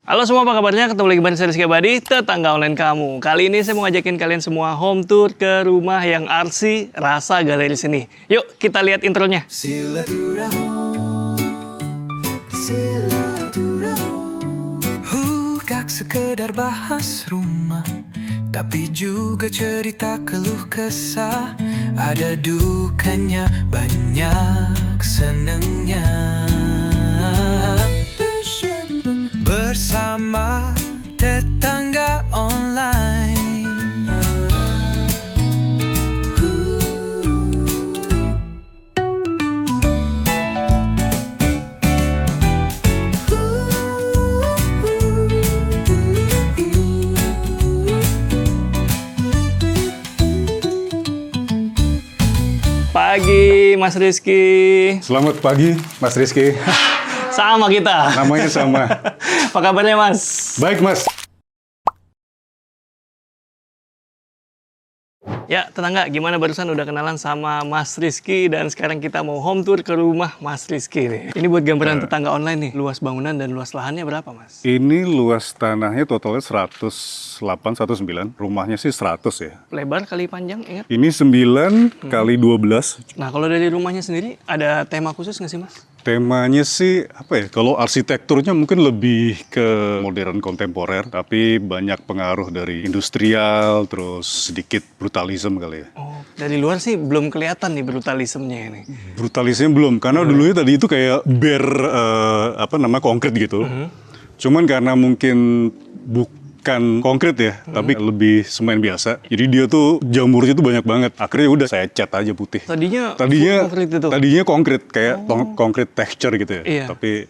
Halo semua, apa kabarnya? Ketemu lagi bareng saya Rizky Abadi, tetangga online kamu. Kali ini saya mau ngajakin kalian semua home tour ke rumah yang artsy, rasa galeri seni. Yuk kita lihat intronya. Gak sekedar bahas rumah, tapi juga cerita keluh kesah. Ada dukanya, banyak senengnya. Bersama tetangga online. Pagi Mas Rizky. Selamat pagi, Mas Rizky. Sama kita. Namanya sama. Apa kabarnya Mas? Baik, Mas. Ya tetangga, gimana barusan udah kenalan sama Mas Rizky dan sekarang kita mau home tour ke rumah Mas Rizky nih. Ini buat gambaran tetangga online nih. Luas bangunan dan luas lahannya berapa Mas? Ini luas tanahnya totalnya 108, 19. Rumahnya sih 100 ya. Lebar kali panjang, ingat? Ini 9 kali 12. Nah kalau dari rumahnya sendiri ada tema khusus nggak sih Mas? Temanya sih, apa ya, kalau arsitekturnya mungkin lebih ke modern kontemporer, tapi banyak pengaruh dari industrial, terus sedikit brutalisme kali ya. Oh, dari luar sih belum kelihatan nih brutalismenya ini. Brutalisme belum, karena dulunya tadi itu kayak bare, konkret gitu. Cuman karena mungkin bukan konkret ya, tapi lebih semen biasa. Jadi dia tuh jamurnya tuh banyak banget. Akhirnya udah saya cat aja putih. Tadinya konkret itu. Tadinya konkret, kayak konkret texture gitu ya. Iya. Tapi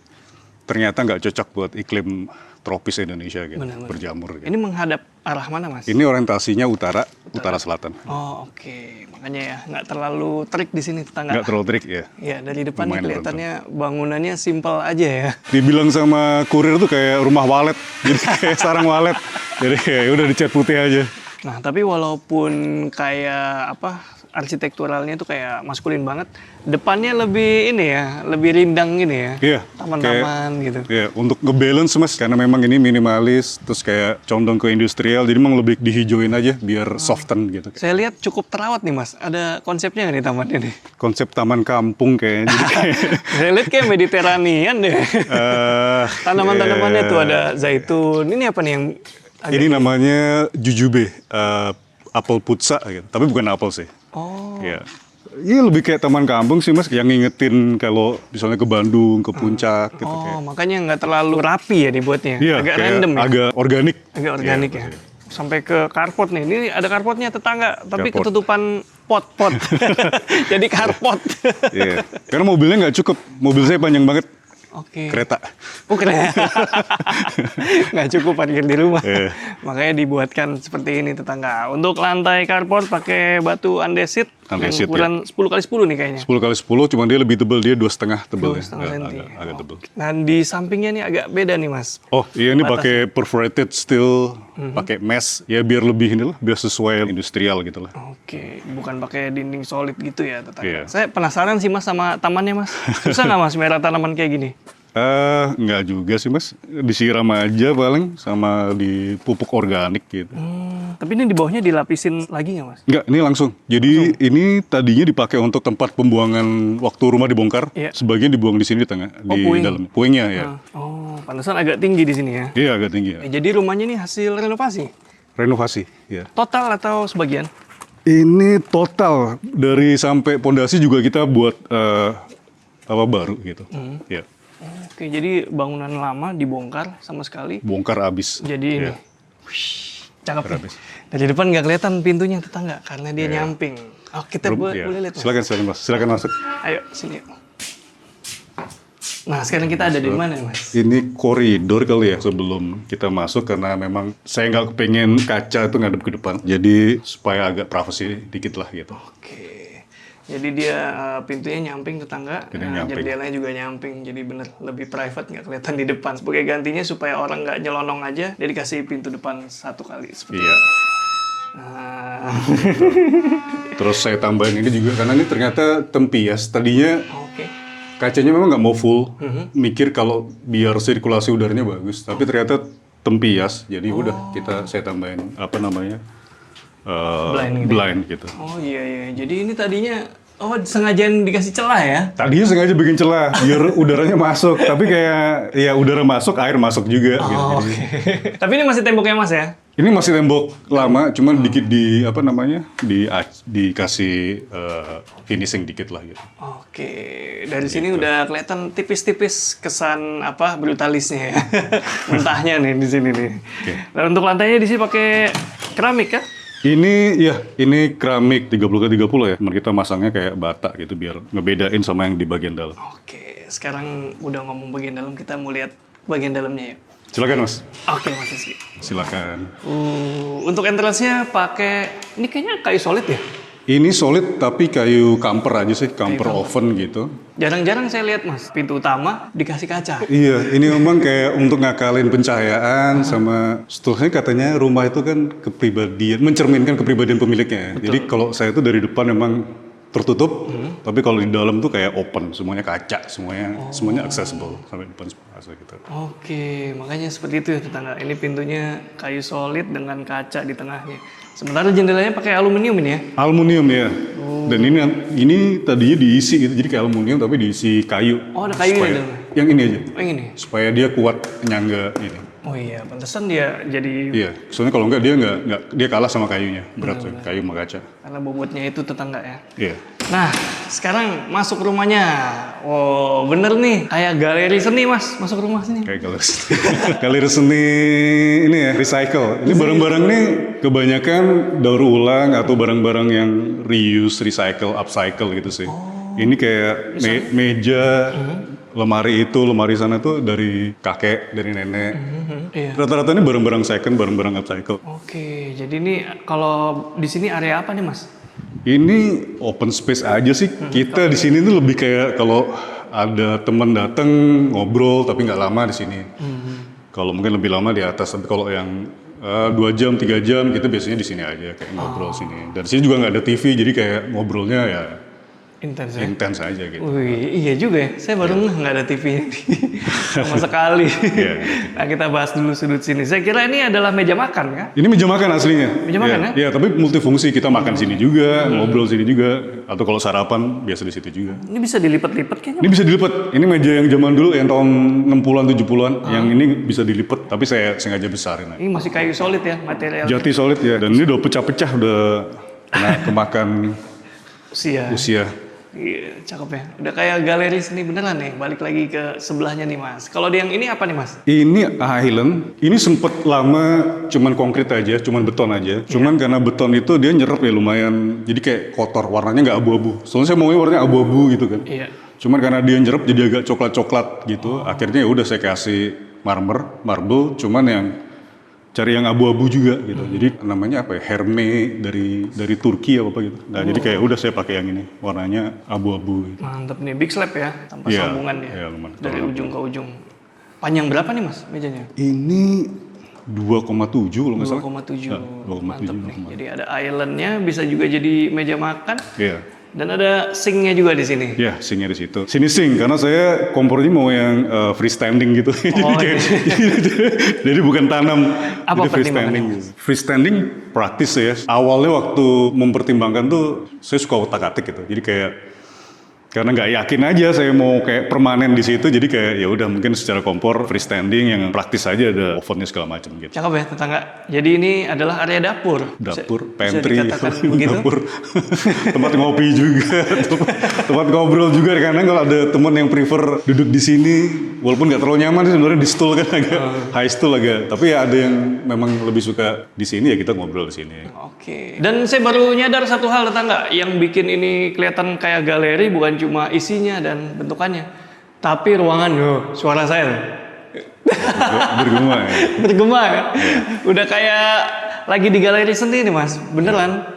ternyata nggak cocok buat iklim tropis Indonesia gitu, Benar-benar. berjamur gitu. Ini menghadap arah mana Mas? Ini orientasinya utara selatan. Oh oke, makanya ya nggak terlalu trik di sini tetangga. Nggak terlalu trik ya. Ya dari depan nih Lumayan kelihatannya bangunannya simpel aja ya. Dibilang sama kurir tuh kayak rumah walet, jadi kayak sarang walet. Jadi kayak udah dicat putih aja. Nah tapi walaupun kayak arsitekturalnya tuh kayak maskulin banget, depannya lebih ini ya, lebih rindang gini ya. Iya. Taman-taman gitu. Iya, untuk ngebalance Mas, karena memang ini minimalis, terus kayak condong ke industrial, jadi memang lebih dihijauin aja biar soften gitu. Saya lihat cukup terawat nih Mas. Ada konsepnya nggak nih tamannya nih? Konsep taman kampung kayaknya. Jadi kayak, Saya lihat kayak Mediteranian deh. Tanaman-tanamannya tuh ada zaitun. Ini apa nih yang agak... ini namanya jujube, apel putsa gitu. Tapi bukan apel sih. Oh. Iya. Iya lebih kayak taman kampung sih Mas, yang ngingetin kalau misalnya ke Bandung, ke puncak gitu kayak. Oh, makanya nggak terlalu rapi ya dibuatnya. Iya, Agak kayak random ya. agak organik. Agak organik Iya, ya. Sampai ke carport nih. Ini ada carportnya tetangga, tapi Carport. ketutupan pot. Jadi carport. Iya. Karena mobilnya nggak cukup. Mobil saya panjang banget. Oke. Kereta. Oh, keren. Nggak cukup parkir di rumah. Iya. Makanya dibuatkan seperti ini tetangga. Untuk lantai carport pakai batu andesit. Andesit, yang ukuran 10 kali 10 nih kayaknya. 10 kali 10, cuman dia lebih tebal, dia 2,5 tebal ya. 2,5 senti. Agak tebal. Nah di sampingnya nih agak beda nih Mas. Oh iya, ini pakai perforated steel, pakai mesh, ya biar lebih inilah, biar sesuai industrial gitu lah. Oke, bukan pakai dinding solid gitu ya tetangga. Iya. Saya penasaran sih Mas sama tamannya Mas. Susah nggak Mas merah tanaman kayak gini? Nggak juga sih Mas, disiram aja paling sama di pupuk organik gitu. Tapi ini di bawahnya dilapisin lagi nggak Mas? Nggak, ini langsung. Jadi ini tadinya dipakai untuk tempat pembuangan waktu rumah dibongkar, Iya. sebagian dibuang di sini di tengah, di puing. dalam. Puingnya ya. Oh, pantesan agak tinggi di sini ya. Iya agak tinggi ya. Jadi rumahnya ini hasil renovasi? Renovasi, ya. Total atau sebagian? Ini total dari sampai pondasi juga kita buat baru gitu. Ya. Oke, jadi bangunan lama dibongkar sama sekali. Bongkar abis. Jadi ini. Ya. Wih, cakep nih. Habis. Dari depan nggak kelihatan pintunya tetangga karena dia nyamping. Oh, kita Iya. boleh lihat Mas? Silakan Mas, silakan masuk. Ayo, sini yuk. Nah, sekarang kita ada di mana Mas? Ini koridor kali ya sebelum kita masuk, karena memang saya nggak kepengen kaca itu ngadep ke depan. Jadi supaya agak privacy dikit lah gitu. Oke. Jadi dia pintunya nyamping tetangga, Nyamping. jendelanya juga nyamping. Jadi bener lebih private, nggak kelihatan di depan. Sebagai gantinya supaya orang nggak nyelonong aja, dia dikasih pintu depan satu kali seperti Iya. ini. Nah, Terus saya tambahin ini juga karena ini ternyata tempias. Tadinya oke. Kacanya memang nggak mau full, mikir kalau biar sirkulasi udaranya bagus, tapi ternyata tempias, jadi udah saya tambahin apa namanya blind gitu. Oh iya, jadi ini tadinya sengaja dikasih celah ya? Tadinya sengaja bikin celah biar udaranya masuk, tapi kayak ya udara masuk, air masuk juga. Gitu. Oke. Tapi ini masih temboknya Mas ya? Ini masih tembok lama, cuman dikit dikasih finishing dikit lah gitu. Oke, dari sini udah kelihatan tipis-tipis kesan brutalisnya ya. Mentahnya nih di sini nih. Dan untuk lantainya di sini pakai keramik ya? Ini keramik 30x30 ya. Kita masangnya kayak bata gitu biar ngebedain sama yang di bagian dalam. Oke, sekarang udah ngomong bagian dalam, kita mau lihat bagian dalamnya ya. Silakan Mas. Oke Mas Rizky. Silakan. Untuk entrance-nya pakai, ini kayaknya kayu solid ya? Ini solid tapi kayu kamper aja sih, kamper oven gitu. Jarang-jarang saya lihat Mas, pintu utama dikasih kaca. Iya, ini memang kayak untuk ngakalin pencahayaan sama seterusnya katanya rumah itu kan mencerminkan kepribadian pemiliknya. Betul. Jadi kalau saya itu dari depan memang tertutup, tapi kalau di dalam tuh kayak open, semuanya kaca, semuanya accessible sampai depan gitu. Oke, makanya seperti itu ya tetangga. Ini pintunya kayu solid dengan kaca di tengahnya. Sementara jendelanya pakai aluminium ini ya? Aluminium ya. Dan ini tadinya diisi gitu, jadi kayak aluminium tapi diisi kayu. Oh, ada kayunya dalamnya? Yang ini aja. Oh, yang ini? Supaya dia kuat nyangga ini. Oh iya, pantesan dia jadi... Iya, soalnya kalau enggak dia kalah sama kayunya, berat tuh, kayu sama kaca. Karena bobotnya itu tetangga ya? Iya. Nah, sekarang masuk rumahnya. Oh, bener nih, kayak galeri seni Mas, masuk rumah sini. Kayak galeri seni. Galeri seni ini ya, recycle. Ini barang-barang nih kebanyakan daur ulang atau barang-barang yang reuse, recycle, upcycle gitu sih. Ini kayak meja, lemari sana tuh dari kakek, dari nenek. Iya. Rata-rata ini barang-barang second, barang-barang upcycle. Oke, jadi ini kalau di sini area apa nih Mas? Ini open space aja sih. Kita di sini tuh lebih kayak kalau ada teman datang ngobrol tapi nggak lama di sini. Kalau mungkin lebih lama di atas. Tapi kalau yang 2 jam, 3 jam kita biasanya di sini aja kayak ngobrol sini. Dan di sini juga nggak ada TV jadi kayak ngobrolnya ya Intens ya? intens aja gitu. Wih, iya juga ya. Saya baru nggak ada TV sama sekali. Iya. Nah, kita bahas dulu sudut sini. Saya kira ini adalah meja makan kan? Ini meja makan aslinya. Meja makan ya? Iya, tapi multifungsi. Kita makan sini juga, ngobrol sini juga, atau kalau sarapan biasa di situ juga. Ini bisa dilipat-lipat kayaknya. Ini bisa dilipat. Ini meja yang zaman dulu yang tahun 60-an 70-an, yang ini bisa dilipat, tapi saya sengaja besarin. Ini masih kayu solid ya material. Jati solid ya, dan ini udah pecah-pecah, udah kena kemakan usia. Iya, cakep ya. Udah kayak galeri seni beneran nih. Balik lagi ke sebelahnya nih Mas. Kalau yang ini apa nih Mas? Ini Highland. Ini sempet lama cuman konkrit aja, cuman beton aja. Cuman karena beton itu dia nyerap ya lumayan. Jadi kayak kotor, warnanya nggak abu-abu. Soalnya saya maunya warnanya abu-abu gitu kan. Iya. Cuman karena dia nyerap jadi agak coklat-coklat gitu. Akhirnya ya udah saya kasih marble. Cuman yang cari yang abu-abu juga gitu. Jadi namanya apa ya? Herme dari Turki apa gitu. Nah, jadi kayak udah saya pakai yang ini. Warnanya abu-abu gitu. Mantep nih, big slab ya, tanpa Iya, sambungan ya. iya, lumayan. Dari ujung ke ujung. Panjang berapa nih Mas mejanya? Ini 2,7 kalau nggak salah. 2,7. Ya, 2,7. Mantep nih. Jadi ada islandnya, bisa juga jadi meja makan. Iya. Dan ada sinknya juga di sini. Ya, sinknya di situ. Sini sink karena saya kompornya mau yang freestanding gitu. Jadi bukan tanam. Apa jadi freestanding. pertimbangannya? Freestanding praktis ya. Awalnya waktu mempertimbangkan tuh saya suka otak-atik gitu. Jadi kayak karena nggak yakin aja saya mau kayak permanen di situ, jadi kayak ya udah mungkin secara kompor freestanding yang praktis aja, ada ovennya segala macam gitu. Cakep ya tetangga. Jadi ini adalah area dapur. Pantry, bisa dikatakan begitu. dapur, tempat ngopi juga, tempat ngobrol juga. Karena kalau ada teman yang prefer duduk di sini, walaupun nggak terlalu nyaman sih sebenarnya di stool kan agak high stool agak. Tapi ya ada yang memang lebih suka di sini ya kita ngobrol di sini. Oke. Dan saya baru nyadar satu hal tetangga yang bikin ini kelihatan kayak galeri bukan cuma isinya dan bentukannya, tapi ruangan. Suara saya Bergema ya. bergema ya. Udah kayak lagi di galeri seni nih Mas, beneran.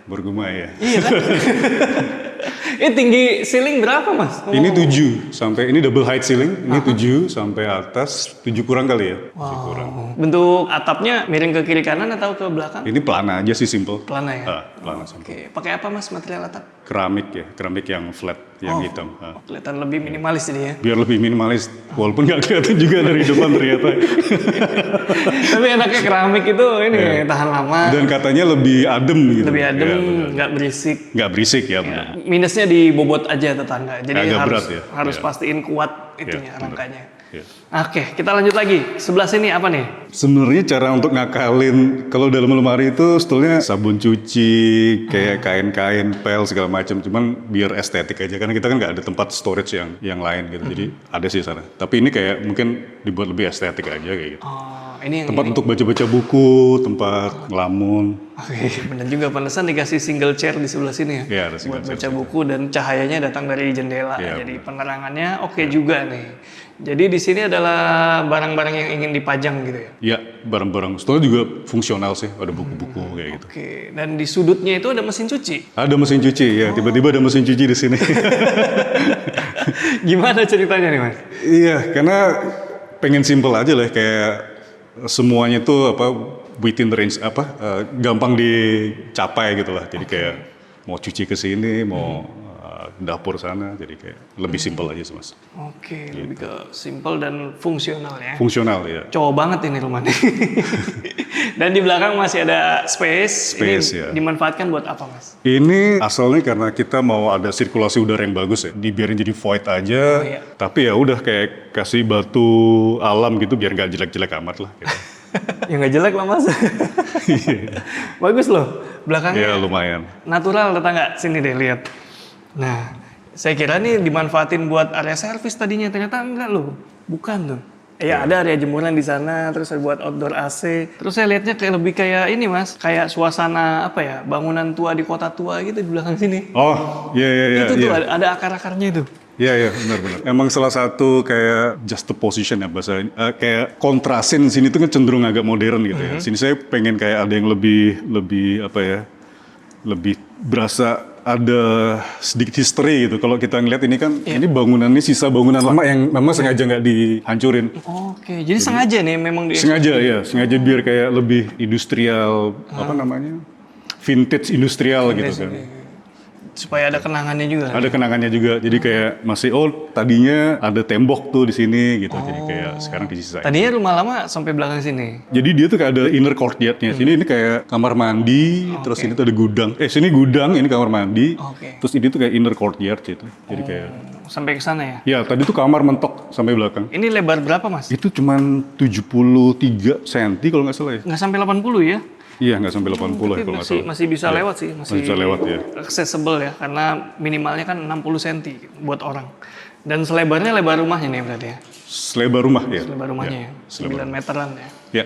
Bergema ya. Iya kan? Ini tinggi ceiling berapa Mas? Ini 7 sampai ini double height ceiling, ini 7 sampai atas 7 kurang kali ya. 7 kurang. Bentuk atapnya miring ke kiri kanan atau ke belakang? Ini pelana aja sih simple. Pelana ya. Pelana simple. Oke, pakai apa Mas material atap? keramik yang flat, yang hitam. Kelihatan lebih minimalis jadi ya. Biar lebih minimalis, walaupun nggak kelihatan juga dari depan ternyata. Tapi enaknya keramik itu ini tahan lama. Dan katanya lebih adem gitu. Lebih adem, Ya, benar. nggak berisik. Nggak berisik ya, benar. Minusnya di bobot aja tetangga. Jadi Agak harus berat ya. harus Iya. pastiin kuat itunya benar. rangkanya. Iya. Oke, kita lanjut lagi. Sebelah sini apa nih? Sebenarnya cara untuk ngakalin kalau dalam lemari itu sebetulnya sabun cuci, kayak kain-kain, pel segala macam. Cuman biar estetik aja karena kita kan nggak ada tempat storage yang lain gitu. Jadi ada sih sana. Tapi ini kayak mungkin dibuat lebih estetik aja kayak gitu. Oh, ini yang Tempat ini. untuk baca-baca buku, tempat ngelamun. Oke, benar juga. Pantesan dikasih single chair di sebelah sini ya. Iya, ada single Buat chair. baca buku dan cahayanya datang dari jendela. Iya, Jadi penerangannya oke juga nih. Jadi di sini adalah barang-barang yang ingin dipajang gitu ya. Ya, barang-barang store juga fungsional sih. Ada buku-buku kayak gitu. Oke, dan di sudutnya itu ada mesin cuci. Ada mesin cuci ya. Tiba-tiba ada mesin cuci di sini. Gimana ceritanya nih Mas? Iya, karena pengen simple aja lah, kayak semuanya tuh within range gampang dicapai gitu lah. Jadi kayak mau cuci ke sini, mau dapur sana, jadi kayak lebih simple aja sih Mas. Oke, lebih ke simple dan fungsional ya. Fungsional ya. Cowok banget ini rumahnya. Dan di belakang masih ada space. Space, ini ya. dimanfaatkan buat apa Mas? Ini asalnya karena kita mau ada sirkulasi udara yang bagus ya, dibiarin jadi void aja. iya. Tapi ya udah kayak kasih batu alam gitu biar nggak jelek-jelek amat lah. Gitu. Ya nggak jelek lah Mas. Bagus loh. Belakangnya Ya lumayan. natural tetangga. Sini deh lihat. Nah, saya kira nih dimanfaatin buat area servis tadinya, ternyata enggak loh, bukan tuh. Ya ada area jemuran di sana, terus ada buat outdoor AC. Terus saya lihatnya kayak lebih kayak ini Mas, kayak suasana apa ya, bangunan tua di kota tua gitu di belakang sini. Oh, iya. Itu tuh ada akar-akarnya itu. Iya, benar. Emang salah satu kayak just the position ya bahasa kayak kontrasin sini tuh kan cenderung agak modern gitu ya. Sini saya pengen kayak ada yang lebih apa ya, lebih berasa ada sedikit history gitu. Kalau kita ngeliat ini kan, ini bangunan ini sisa bangunan lama yang memang sengaja nggak dihancurin. Oke, jadi sengaja nih memang Sengaja biar kayak lebih industrial, apa namanya, vintage industrial gitu kan. supaya ada kenangannya juga. Ada kenangannya juga, jadi kayak masih tadinya ada tembok tuh di sini gitu, jadi kayak sekarang disisain. Tadinya rumah lama sampai belakang sini. Jadi dia tuh kayak ada inner courtyardnya. Sini ini kayak kamar mandi, terus ini tuh ada gudang. Sini gudang, ini kamar mandi. Oke. Terus ini tuh kayak inner courtyard gitu. Jadi kayak Sampai ke sana ya. ya tadi tuh kamar mentok sampai belakang. Ini lebar berapa Mas? Itu cuman 73 cm kalau nggak salah ya. Nggak sampai 80 ya? Iya nggak sampai 80 ya Tapi kalau nggak salah. masih bisa lewat sih, Masih bisa lewat ya. accessible ya, karena minimalnya kan 60 cm buat orang. Dan selebarnya lebar rumahnya nih berarti ya. Selebar rumah ya. Lebar rumahnya ya. 9 meteran ya. Ya.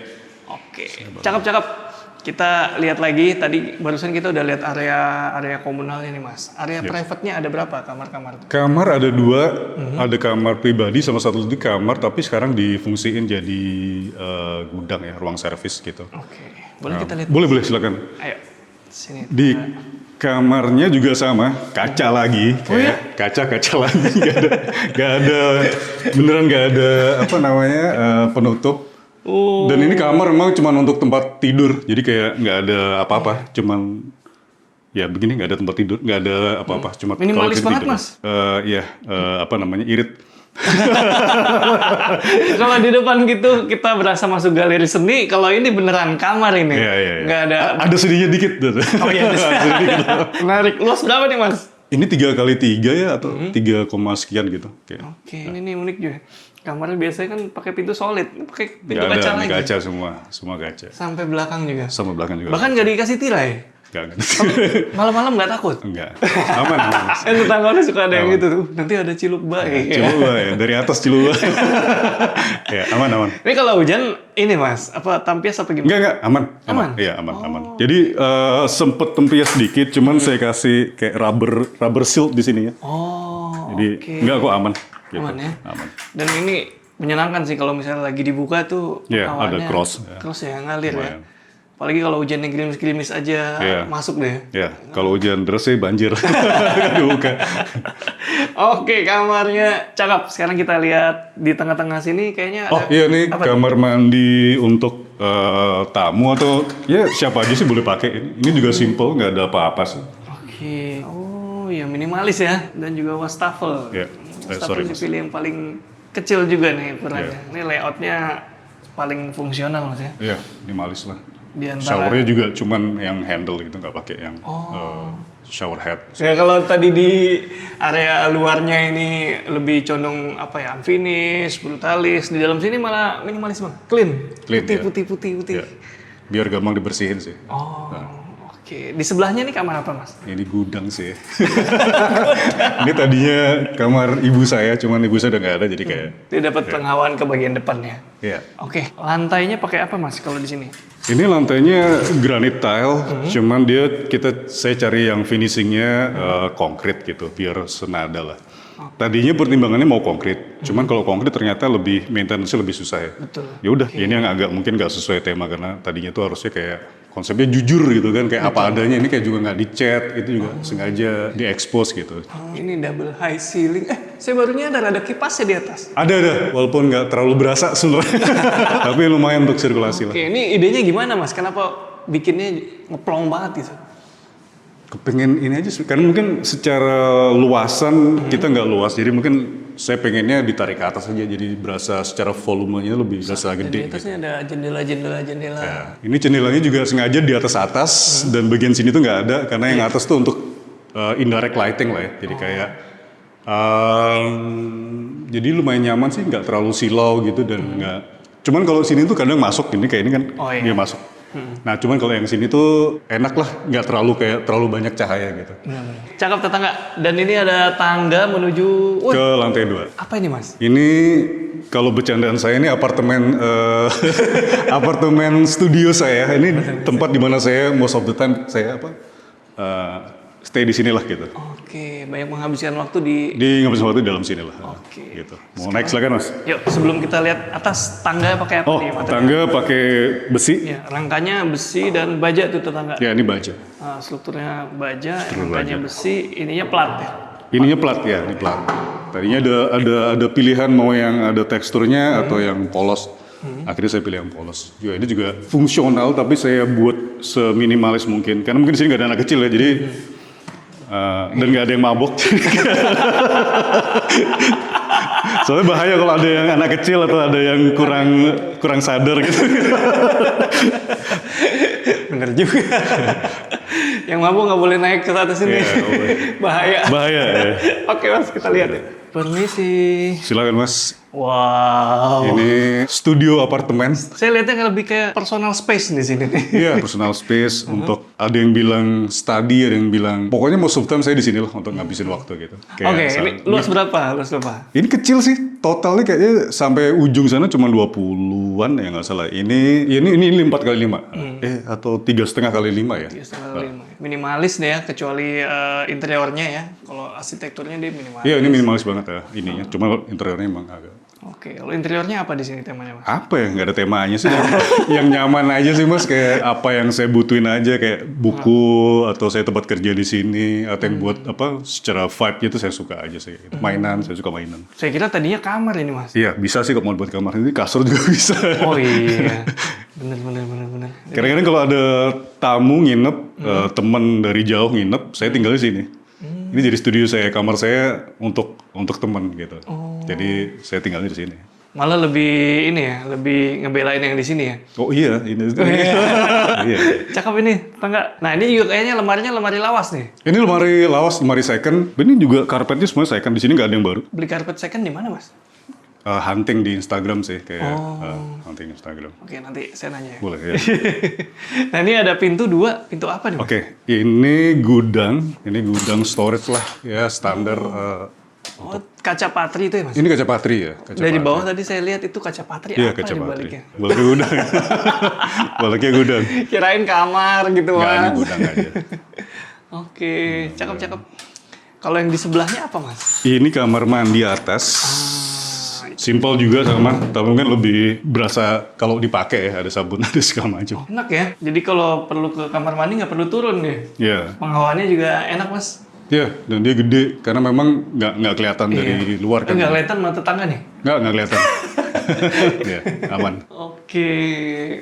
Oke. Cakep-cakep. Kita lihat lagi, tadi barusan kita udah lihat area komunalnya nih Mas. Area private-nya ada berapa kamar-kamar? Kamar ada 2, ada kamar pribadi sama satu lagi kamar, tapi sekarang difungsiin jadi gudang ya, ruang servis gitu. Oke. Boleh kita lihat? Boleh silakan. Ayo. Sini. Di kamarnya juga sama, kaca lagi, kayak kaca lagi, nggak ada, beneran nggak ada apa namanya penutup. Oh. Dan ini kamar memang cuma untuk tempat tidur, jadi kayak nggak ada apa-apa, cuman ya begini nggak ada tempat tidur, nggak ada apa-apa, cuma Minimalis kalau banget, tidur. Mas. Apa namanya, irit. Kalau di depan gitu kita berasa masuk galeri seni, kalau ini beneran kamar ini. Iya. Nggak ada. Ada sedihnya dikit. Oh iya. Menarik. Luas berapa nih Mas? Ini 3x3 ya atau 3, sekian gitu. Kayak. Oke, ini nih unik juga. Kamarnya biasanya kan pakai pintu solid, pakai pintu Nggak kaca ada, lagi. kaca semua kaca. Sampai belakang juga. Sama belakang juga. Bahkan nggak dikasih tirai. Nggak. Malam-malam nggak takut. Enggak. Aman. Kan tetangga suka ada yang gitu tuh. Nanti ada ciluk bayi. Cilua ya, dari atas Cilua. Ya, aman. Ini kalau hujan ini Mas, apa tampias apa gimana? Enggak, aman. Aman? Iya, aman. Jadi sempet tempias sedikit, cuman saya kasih kayak rubber shield di sini ya. Oh, Jadi oke. enggak kok aman. Gitu. Aman ya. Aman. Dan ini menyenangkan sih kalau misalnya lagi dibuka tuh Iya, awannya ada cross. cross ya, ngalir Lumayan. ya. Apalagi kalau hujannya gerimis-gerimis aja Iya. masuk deh. Ya, kalau hujan deras sih banjir. Dibuka. Oke, kamarnya cakep. Sekarang kita lihat di tengah-tengah sini kayaknya Oh ada iya nih apa kamar mandi untuk tamu atau ya siapa aja sih boleh pakai. Ini juga simple, nggak ada apa-apa sih. Oke. Oh iya, minimalis ya. Dan juga wastafel. Ya, Wastafel sorry, Mas. dipilih yang paling kecil juga nih ukurannya. Ini layoutnya paling fungsional Mas ya. Iya, minimalis lah. Di antara Showernya juga cuman yang handle gitu, nggak pakai yang shower head. ya, kalau tadi di area luarnya ini lebih condong apa ya, unfinished, brutalis. Di dalam sini malah minimalis Bang. Clean. Clean, Putih, ya. putih. Ya. Biar gampang dibersihin sih. Oh. Oke. Di sebelahnya nih kamar apa Mas? Ini gudang sih. Ini tadinya kamar ibu saya, cuman ibu saya udah nggak ada, jadi kayak Dia dapat penghawaan ke bagian depannya. ya. Oke. Lantainya pakai apa Mas kalau di sini? Ini lantainya granit tile, cuman saya cari yang finishingnya konkrit gitu, biar senada lah. Tadinya pertimbangannya mau konkrit, cuman kalau konkrit ternyata lebih maintenance-nya lebih susah ya. Betul. Ya udah, ini yang agak mungkin nggak sesuai tema karena tadinya tuh harusnya kayak konsepnya jujur gitu kan, kayak apa adanya. Ini kayak juga nggak dicat, itu juga sengaja diekspos gitu. Ini double high ceiling. Saya baru nyadar ada kipasnya di atas. Ada, walaupun nggak terlalu berasa sebenarnya, tapi lumayan untuk sirkulasi lah. Oke, ini idenya gimana Mas? Kenapa bikinnya ngeplong banget gitu? Kepengen ini aja sih, karena mungkin secara luasan kita nggak luas, jadi mungkin saya pengennya ditarik ke atas aja, jadi berasa secara volumenya lebih berasa Di gede. Gitu. atasnya ada jendela. Ya. Ini jendelanya juga sengaja di atas dan bagian sini tuh nggak ada, karena yang atas tuh untuk indirect lighting lah ya, jadi kayak jadi lumayan nyaman sih, nggak terlalu silau gitu dan nggak. Cuman kalau sini tuh kadang masuk ini kayak ini kan dia masuk. Nah, cuman kalau yang sini tuh enak lah, nggak terlalu banyak cahaya gitu. Cakep tetangga. Dan ini ada tangga menuju Ke lantai 2. apa ini Mas? Ini kalau bercandaan saya ini apartemen apartemen studio saya. Ini tempat di mana saya most of the time saya stay di sinilah gitu. Oke, banyak menghabiskan waktu di. Di ngabisin waktu di dalam sini lah. Oke. Gitu. Mau naik silakan Mas. Yuk, sebelum kita lihat atas tangga pakai apa Oh, nih? material? tangga pakai besi. Ya, rangkanya besi dan baja tuh tetangga. Ya, ini baja. Strukturnya baja, Struktur rangkanya baja. besi, ininya plat ya. Ininya plat ya, ini plat. Tadinya ada pilihan mau yang ada teksturnya atau yang polos. Akhirnya saya pilih yang polos. Juga ini juga fungsional, tapi saya buat seminimalis mungkin. Karena mungkin di sini nggak ada anak kecil ya, jadi dan nggak ada yang mabok. Soalnya bahaya kalau ada yang anak kecil atau ada yang kurang sadar gitu. Bener juga. Yang mabuk nggak boleh naik ke atas ini. Iya, nggak boleh. Bahaya. Bahaya ya. Oke Mas, kita lihat ya. Permisi. Silakan Mas. Wow. Ini studio apartemen. Saya lihatnya lebih kayak personal space di sini nih. Iya, personal space untuk ada yang bilang study, ada yang bilang pokoknya most of the time saya di sini lah untuk ngabisin waktu gitu. Oke, ini luas berapa? Luas berapa? Ini kecil sih, totalnya kayaknya sampai ujung sana cuma 20-an ya nggak salah. Ini 4 kali 5 atau 3,5 kali 5 ya. 3,5. Minimalis deh ya, kecuali interiornya ya. Kalau arsitekturnya dia minimalis. Iya, ini minimalis banget ya ininya. Cuma interiornya emang agak. Oke, kalau interiornya apa di sini temanya Mas? Apa ya, nggak ada temanya sih. Yang nyaman aja sih Mas, kayak apa yang saya butuhin aja, kayak buku atau saya tempat kerja di sini atau yang buat apa secara vibe itu saya suka aja sih. Mainan, saya suka mainan. Saya kira tadinya kamar ini Mas. Iya, bisa sih kalau mau buat kamar. Ini kasur juga bisa. Oh iya. Bener. Kadang-kadang kalau ada tamu nginep, teman dari jauh nginep, saya tinggal di sini. Ini jadi studio saya, kamar saya untuk teman gitu. Jadi saya tinggalnya di sini. Malah lebih ini ya, lebih ngebelain yang di sini ya. Oh iya, ini. Iya. Cakep ini, tangga. Nah ini juga kayaknya lemarinya lemari lawas nih. Ini lemari lawas, lemari second. Ini juga karpetnya semua second. Di sini nggak ada yang baru. Beli karpet second di mana Mas? Hunting di Instagram sih, kayak hunting Instagram. Oke, nanti saya nanya ya. Boleh ya. Nah ini ada pintu 2, pintu apa nih Mas? Oke, ini gudang storage lah, ya standar. Oh, kaca patri itu ya Mas? Ini kaca patri ya. Kaca Dari patri. bawah tadi saya lihat itu kaca patri, Iya, apa kaca di patri. baliknya? Baliknya gudang. Baliknya gudang. Kirain kamar gitu Nggak, ini Mas. gudang aja. Oke, cakep. Kalau yang di sebelahnya apa Mas? Ini kamar mandi atas. Simpel juga sama, tapi mungkin lebih berasa kalau dipakai ya, ada sabun, ada segala macam. Enak ya, jadi kalau perlu ke kamar mandi nggak perlu turun deh. Iya. Penghawaannya juga enak Mas. Iya, dan dia gede karena memang nggak kelihatan dari luar kan. Nggak kelihatan mata tangga nih? Nggak kelihatan. Iya, aman. Oke,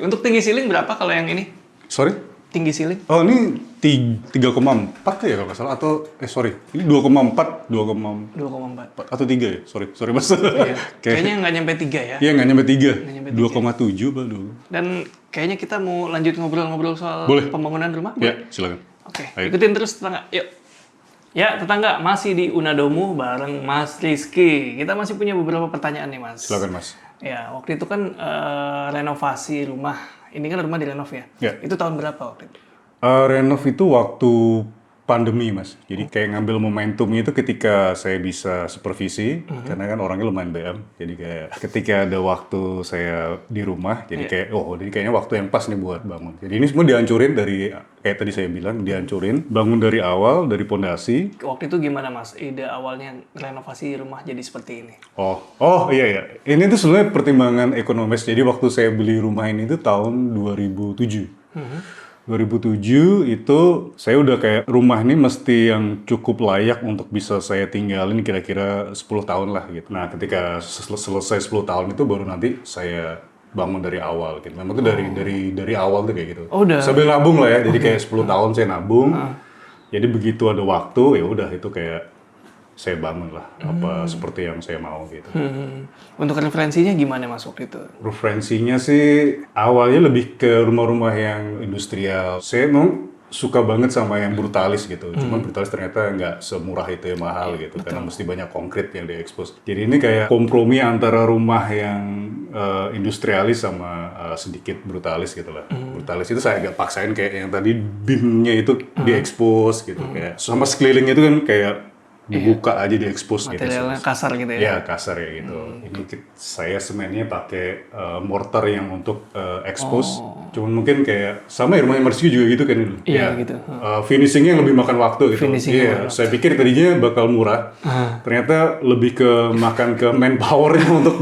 untuk tinggi ceiling berapa kalau yang ini? Sorry? Tinggi ceiling? Oh ini 3,4 ya kalau nggak salah, atau sorry, ini 2,4 2,4. atau 3 ya, sorry mas. Iya. Kayaknya nggak nyampe 3 ya. Iya nggak nyampe 3, nyampe 2,7 baru. Dan kayaknya kita mau lanjut ngobrol-ngobrol soal Boleh. pembangunan rumah. Ya silakan. Oke, Ayo. ikutin terus tetangga. Yuk. Ya, tetangga, masih di Unadomu bareng Mas Rizky. Kita masih punya beberapa pertanyaan nih, Mas. Silakan mas. Ya, waktu itu kan renovasi rumah. Ini kan rumah direnov ya? Ya. Itu tahun berapa waktu itu? Renov itu waktu pandemi mas. Jadi kayak ngambil momentumnya itu ketika saya bisa supervisi, karena kan orangnya lumayan BM. Jadi kayak ketika ada waktu saya di rumah, jadi kayak jadi kayaknya waktu yang pas nih buat bangun. Jadi ini semua dihancurin dari, kayak tadi saya bilang, dihancurin, bangun dari awal, dari pondasi. Waktu itu gimana, Mas? Ide awalnya renovasi rumah jadi seperti ini? Iya. Ini tuh sebenarnya pertimbangan ekonomis. Jadi waktu saya beli rumah ini tuh tahun 2007. 2007 itu saya udah kayak rumah ini mesti yang cukup layak untuk bisa saya tinggalin kira-kira 10 tahun lah gitu. Nah ketika selesai 10 tahun itu baru nanti saya bangun dari awal gitu. Memang itu dari awal tuh kayak gitu. Oh, udah. Sambil nabung lah ya. Jadi kayak 10 tahun saya nabung. Jadi begitu ada waktu ya udah itu kayak saya bangun lah apa seperti yang saya mau gitu. Untuk referensinya gimana, Mas, waktu itu? Referensinya sih awalnya lebih ke rumah-rumah yang industrial. Saya memang suka banget sama yang brutalis gitu. Cuman brutalis ternyata nggak semurah itu, yang mahal gitu. Karena mesti banyak konkret yang diekspos. Jadi ini kayak kompromi antara rumah yang industrialis sama sedikit brutalis gitu lah. Brutalis itu saya agak paksain kayak yang tadi beamnya itu diekspos gitu. Kayak sama sekelilingnya itu kan kayak dibuka aja diekspos gitu. Materialnya kasar gitu ya? Ya kasar ya gitu. Ini saya semennya pakai mortar yang untuk expose. Cuman mungkin kayak sama ya rumahnya Marsky juga gitu kan. Iya, gitu. Finishingnya yang lebih makan waktu gitu. Finishingnya Iya, saya pikir tadinya bakal murah. Ternyata lebih ke makan ke manpower untuk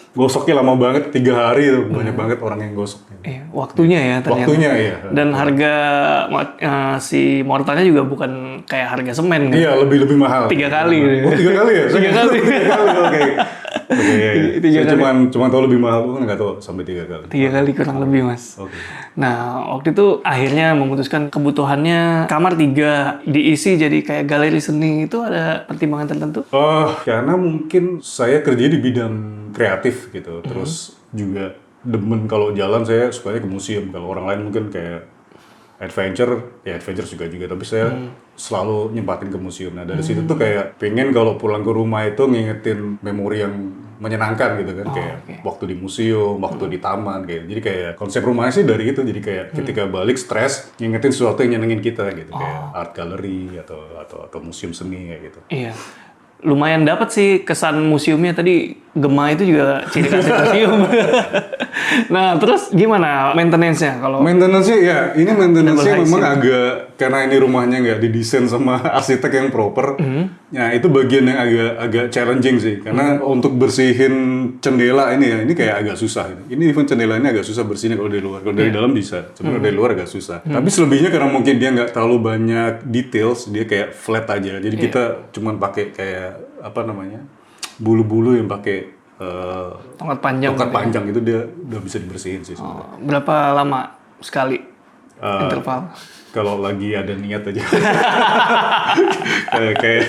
gosoknya lama banget, 3 hari tuh. Banyak banget orang yang gosok. Iya, waktunya ya ternyata. Waktunya iya. Dan harga si mortarnya juga bukan kayak harga semen kan? Iya, lebih mahal. 3 kali gitu. Oh, 3 kali ya? 3 kali. 3 kali, oke. Tiga Saya kali. cuma tahu lebih mahal, kan nggak tahu sampai 3 kali. 3 kali kurang lebih, Mas. Oke. Nah, waktu itu akhirnya memutuskan kebutuhannya kamar 3 diisi jadi kayak galeri seni. Itu ada pertimbangan tertentu? Karena mungkin saya kerja di bidang kreatif gitu, terus juga demen kalau jalan saya sukanya ke museum. Kalau orang lain mungkin kayak adventure juga, tapi saya selalu nyempatin ke museum. Nah dari situ tuh kayak pengen kalau pulang ke rumah itu ngingetin memori yang menyenangkan gitu kan, kayak waktu di museum, waktu di taman kayak. Jadi kayak konsep rumahnya sih dari itu. Jadi kayak ketika balik stres ngingetin sesuatu yang nyenengin kita gitu, kayak art gallery atau museum seni kayak gitu. Iya. Lumayan dapat sih kesan museumnya tadi. Gema itu juga ciri khas museum. Nah, terus gimana maintenance-nya kalau Maintenance-nya ya, ini maintenance-nya memang agak, karena ini rumahnya nggak didesain sama arsitek yang proper. Ya itu bagian yang agak challenging sih, karena untuk bersihin jendela ini kayak agak susah. Ini even jendela ini agak susah bersihnya kalau dari luar. Kalau dari dalam bisa, cuma dari luar agak susah. Tapi selebihnya karena mungkin dia nggak terlalu banyak details, dia kayak flat aja. Jadi kita cuman pakai kayak bulu-bulu yang pakai tongkat panjang? panjang itu dia udah bisa dibersihin sih sebenarnya. Berapa lama sekali interval? Kalau lagi ada niat aja. kayak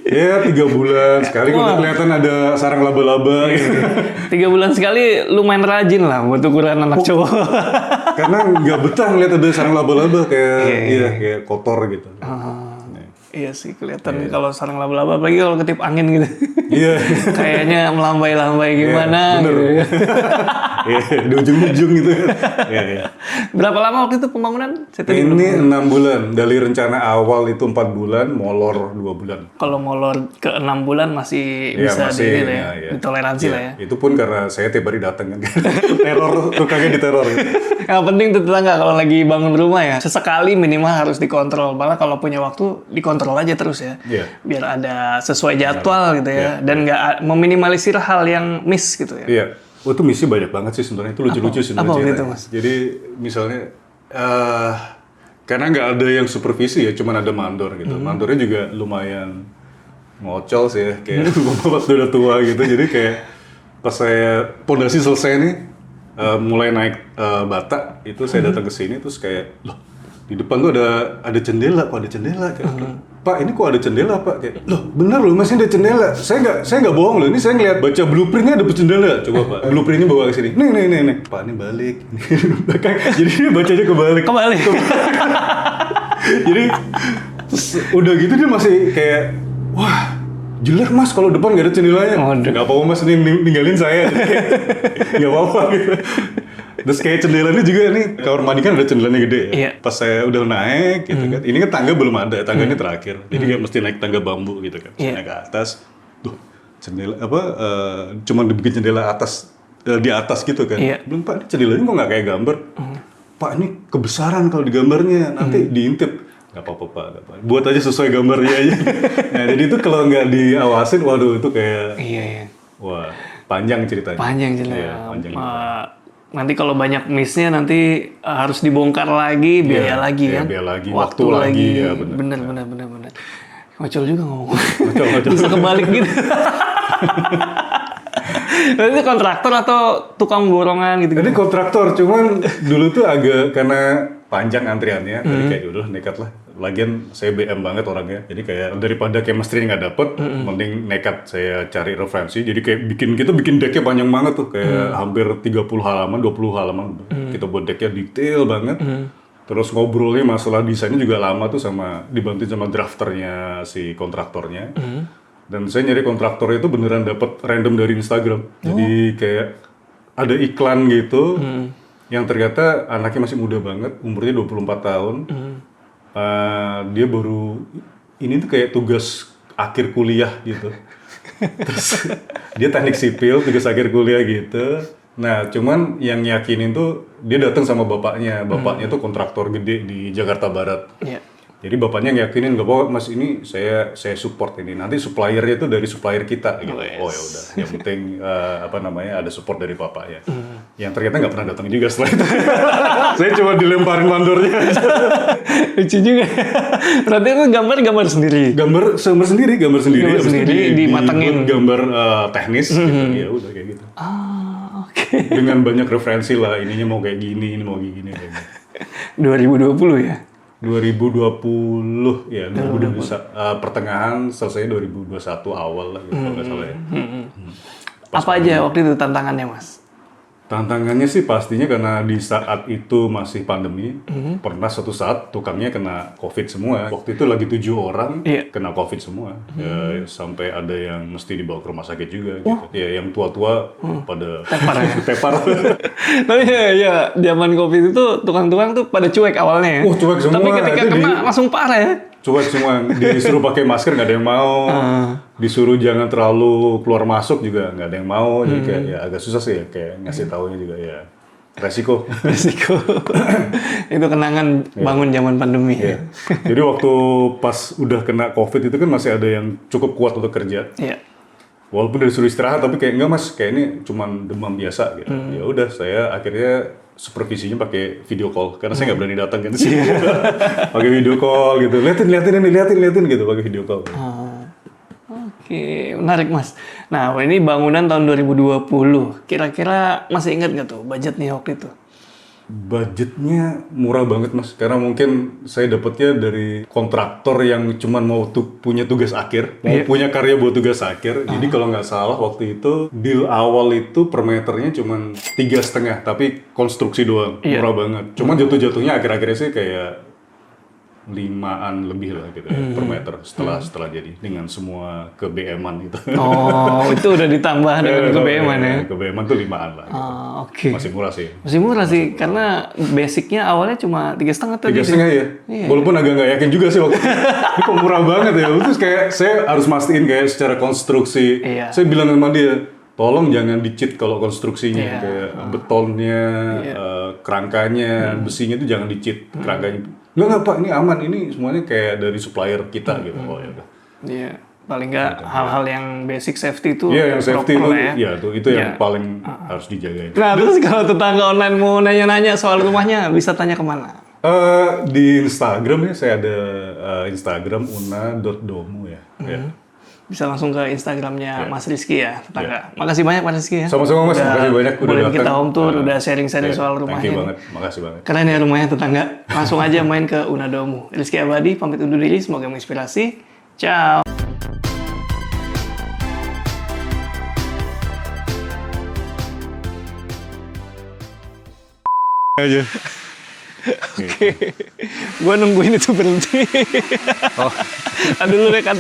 ya 3 bulan sekali kalau kelihatan ada sarang laba-laba gitu. 3 bulan sekali lumayan rajin lah buat ukuran anak cowok. Karena nggak betah ngeliat ada sarang laba-laba kayak kotor gitu. Iya sih kelihatan kalau sarang laba-laba, apalagi kalau ketip angin gitu. Iya. Kayaknya melambai-lambai gimana bener. gitu. Iya, di ujung-ujung gitu. Iya. Berapa lama waktu itu pembangunan? Saya tadi Ini 6 bulan. Dari rencana awal itu 4 bulan, molor 2 bulan. kalau molor ke 6 bulan masih Iya, bisa masih, ditoleransi lah ya. Itu pun karena saya tiap hari datang kan. Teror, tukangnya diteror gitu. Yang penting tuh tetangga kalau lagi bangun rumah ya, sesekali minimal harus dikontrol. Malah kalau punya waktu dikontrol aja terus ya. Iya. Biar ada sesuai jadwal gitu ya. Dan nggak meminimalisir hal yang miss gitu ya. Iya. Itu misi banyak banget sih sebenarnya. Itu lucu-lucu sih Apa ceritanya. gitu, Mas? Jadi misalnya karena nggak ada yang supervisi ya, cuman ada mandor gitu. Mandornya juga lumayan ngocol sih ya, kayak bapak udah tua gitu. Jadi kayak pas saya pondasi selesai nih, mulai naik bata, itu saya datang ke sini terus kayak, loh di depan tuh ada jendela, kok ada jendela kayak, Pak ini kok ada jendela Pak, kayak loh bener loh Mas ini ada jendela, saya nggak bohong loh, ini saya ngeliat baca blueprintnya ada jendela, coba Pak blueprintnya bawa ke sini, nih Pak ini balik, jadi dia bacanya kebalik. Jadi terus udah gitu dia masih kayak wah jelek Mas kalau depan nggak ada jendelanya. Nggak apa-apa Mas ini ninggalin saya, nggak apa-apa gitu. Terus kayak jendelanya juga nih, kamar mandi kan ada jendelanya gede ya. Iya. Pas saya udah naik gitu kan, ini kan tangga belum ada, tangganya terakhir. Jadi kayak mesti naik tangga bambu gitu kan. Iya. Naik ke atas, tuh jendela cuma dibikin jendela atas di atas gitu kan. Iya. Belum Pak, ini jendelanya kok nggak kayak gambar. Pak ini kebesaran kalau di gambarnya, nanti diintip. Gak apa-apa Pak, gak apa-apa. Buat aja sesuai gambarnya aja. Nah jadi itu kalau nggak diawasin, waduh itu kayak Iya. wah panjang ceritanya. Panjang jelas. Iya, panjang. Nanti kalau banyak miss-nya nanti harus dibongkar lagi, biaya lagi iya, kan. biaya lagi, waktu lagi, ya benar. Bener. Ngocol juga ngomong. Ngocol. Bisa kebalik gitu. Berarti kontraktor atau tukang borongan gitu? Jadi kontraktor, cuman dulu tuh agak karena panjang antriannya, jadi kayak udah nekat lah. Lagian saya BM banget orangnya, jadi kayak daripada chemistry nggak dapet, mending nekat saya cari referensi. Jadi kayak bikin decknya panjang banget tuh, kayak hampir 30 halaman, 20 halaman. Kita buat decknya detail banget. Terus ngobrolnya masalah desainnya juga lama tuh dibantuin sama drafternya si kontraktornya. Dan saya nyari kontraktor itu beneran dapet random dari Instagram. Jadi kayak ada iklan gitu, yang ternyata anaknya masih muda banget, umurnya 24 tahun. Dia baru, ini tuh kayak tugas akhir kuliah gitu. Terus dia teknik sipil, tugas akhir kuliah gitu. Nah, cuman yang yakinin tuh dia datang sama bapaknya. Bapaknya tuh kontraktor gede di Jakarta Barat. Iya. Jadi bapaknya yakinin, nggak apa-apa Mas ini saya support ini. Nanti suppliernya itu dari supplier kita gitu. Oh ya udah, yang penting ada support dari bapak ya. Yang ternyata nggak pernah datang juga setelah itu. Saya cuma dilemparin mandornya aja. Lucu juga. Berarti itu gambar sendiri. Gambar sendiri. Gambar Habis itu sendiri, dimatengin. dibuat gambar teknis gitu. Ya udah kayak gitu. Oke. Dengan banyak referensi lah, ininya mau kayak gini, ini mau kayak gini kayak gitu. 2020 ya? 2020 ya, 2021 pertengahan, selesai 2021 awal lah gitu, kalau nggak salah ya. Apa aja waktu itu tantangannya Mas? Tantangannya sih pastinya karena di saat itu masih pandemi, pernah suatu saat tukangnya kena COVID semua. Waktu itu lagi 7 orang kena COVID semua. Ya, sampai ada yang mesti dibawa ke rumah sakit juga gitu. Ya yang tua-tua pada tepar. Tapi ya zaman COVID itu tukang-tukang tuh pada cuek awalnya ya. Cuek semua. Tapi ketika kena langsung parah ya. Cuek semua, disuruh pakai masker nggak ada yang mau, disuruh jangan terlalu keluar masuk juga nggak ada yang mau, jadi kayak ya agak susah sih ya, kayak ngasih taunya juga ya resiko. Itu kenangan bangun zaman pandemi ya. Jadi waktu pas udah kena COVID itu kan masih ada yang cukup kuat untuk kerja. Iya. Walaupun disuruh istirahat tapi kayak enggak Mas, kayak ini cuman demam biasa gitu. Ya udah saya akhirnya supervisinya pakai video call karena saya nggak berani datang kan sih. Pakai video call gitu. Liatin gitu pakai video call. Oke, menarik Mas. Nah, ini bangunan tahun 2020. Kira-kira masih ingat nggak tuh budgetnya waktu itu? Budgetnya murah banget Mas, karena mungkin saya dapetnya dari kontraktor yang cuman mau punya tugas akhir, mau punya karya buat tugas akhir. Jadi kalau nggak salah waktu itu deal awal itu per meternya cuman 3,5, tapi konstruksi doang, murah banget. Cuman jatuh-jatuhnya akhir-akhirnya sih kayak 5-an lebih lah gitu ya, per meter setelah jadi dengan semua ke BM-an itu. Oh, itu udah ditambah dengan ke BM-an ya? Ke BM-an tuh 5-an lah. Gitu. Oke. Masih murah sih. Masih murah sih, karena basicnya awalnya cuma 3,5 tadi. 3,5 ya? Iya. Walaupun agak nggak yakin juga sih waktu ini kok murah banget ya. Terus kayak saya harus mastiin kayak secara konstruksi. Iya. Saya bilang sama dia, tolong jangan di-cheat kalau konstruksinya. Kayak betonnya, kerangkanya, besinya itu jangan di-cheat. Kerangkanya. Nggak Pak, ini aman. Ini semuanya kayak dari supplier kita gitu. Oh ya udah. Iya. Paling nggak hal-hal yang basic safety itu Iya, yang safety itu, ya. itu yang paling harus dijaga. Nah, terus kalau tetangga online mau nanya-nanya soal rumahnya, bisa tanya kemana? Di Instagram ya, saya ada Instagram una.domu ya. bisa langsung ke Instagramnya Mas Rizky ya, tetangga. Makasih banyak Mas Rizky ya. Sama-sama, Mas. Makasih banyak udah bolehin datang. kita home tour, udah sharing-sharing Ya, soal thank rumahnya. you banget, makasih banget. Keren ya rumahnya tetangga. Langsung aja main ke Unadomu. Rizky Abadi pamit undur diri, semoga menginspirasi. Ciao. aja. Gue nungguin itu berhenti. Aduh lu rekan